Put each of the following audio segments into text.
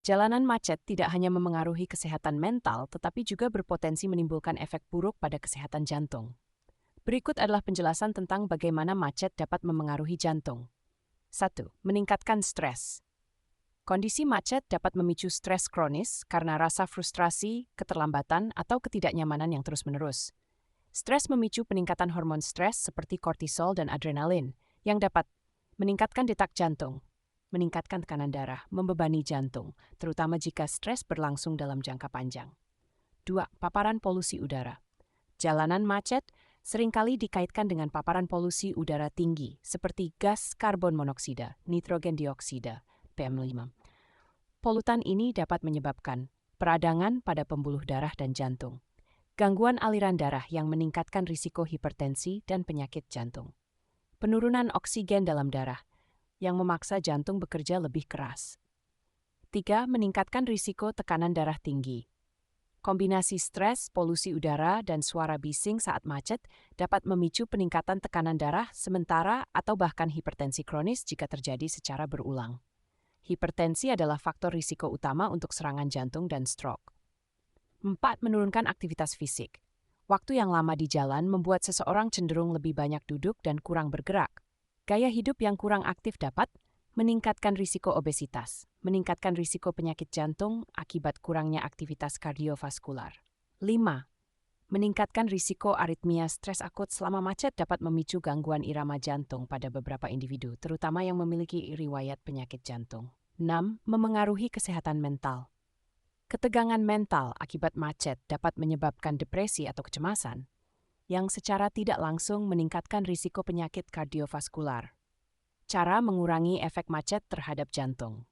Jalanan macet tidak hanya memengaruhi kesehatan mental, tetapi juga berpotensi menimbulkan efek buruk pada kesehatan jantung. Berikut adalah penjelasan tentang bagaimana macet dapat memengaruhi jantung. 1. Meningkatkan stres. Kondisi macet dapat memicu stres kronis karena rasa frustrasi, keterlambatan, atau ketidaknyamanan yang terus-menerus. Stres memicu peningkatan hormon stres seperti kortisol dan adrenalin, yang dapat meningkatkan detak jantung, meningkatkan tekanan darah, membebani jantung, terutama jika stres berlangsung dalam jangka panjang. 2. Paparan polusi udara. Jalanan macet seringkali dikaitkan dengan paparan polusi udara tinggi, seperti gas karbon monoksida, nitrogen dioksida, PM5. Polutan ini dapat menyebabkan peradangan pada pembuluh darah dan jantung, gangguan aliran darah yang meningkatkan risiko hipertensi dan penyakit jantung, penurunan oksigen dalam darah yang memaksa jantung bekerja lebih keras. 3. Meningkatkan risiko tekanan darah tinggi. Kombinasi stres, polusi udara, dan suara bising saat macet dapat memicu peningkatan tekanan darah sementara atau bahkan hipertensi kronis jika terjadi secara berulang. Hipertensi adalah faktor risiko utama untuk serangan jantung dan stroke. 4. Menurunkan aktivitas fisik. Waktu yang lama di jalan membuat seseorang cenderung lebih banyak duduk dan kurang bergerak. Gaya hidup yang kurang aktif dapat meningkatkan risiko obesitas, meningkatkan risiko penyakit jantung akibat kurangnya aktivitas kardiovaskular. 5. Meningkatkan risiko aritmia. Stres akut selama macet dapat memicu gangguan irama jantung pada beberapa individu, terutama yang memiliki riwayat penyakit jantung. 6. Memengaruhi kesehatan mental. Ketegangan mental akibat macet dapat menyebabkan depresi atau kecemasan, yang secara tidak langsung meningkatkan risiko penyakit kardiovaskular. Cara mengurangi efek macet terhadap jantung.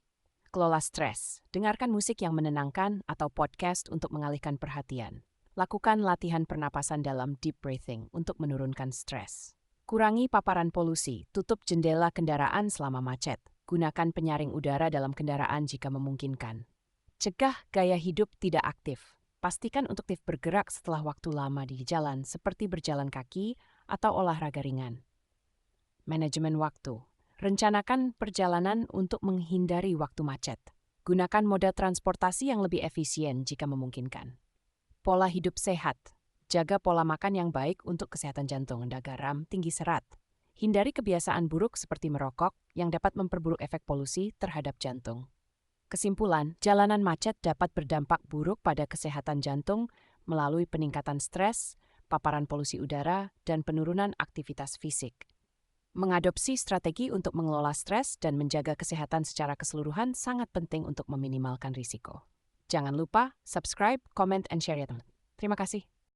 Kelola stres. Dengarkan musik yang menenangkan atau podcast untuk mengalihkan perhatian. Lakukan latihan pernapasan dalam deep breathing untuk menurunkan stres. Kurangi paparan polusi. Tutup jendela kendaraan selama macet. Gunakan penyaring udara dalam kendaraan jika memungkinkan. Cegah gaya hidup tidak aktif. Pastikan untuk aktif bergerak setelah waktu lama di jalan, seperti berjalan kaki atau olahraga ringan. Manajemen waktu. Rencanakan perjalanan untuk menghindari waktu macet. Gunakan moda transportasi yang lebih efisien jika memungkinkan. Pola hidup sehat. Jaga pola makan yang baik untuk kesehatan jantung, rendah garam, tinggi serat. Hindari kebiasaan buruk seperti merokok yang dapat memperburuk efek polusi terhadap jantung. Kesimpulan, jalanan macet dapat berdampak buruk pada kesehatan jantung melalui peningkatan stres, paparan polusi udara, dan penurunan aktivitas fisik. Mengadopsi strategi untuk mengelola stres dan menjaga kesehatan secara keseluruhan sangat penting untuk meminimalkan risiko. Jangan lupa subscribe, comment, and share ya teman. Terima kasih.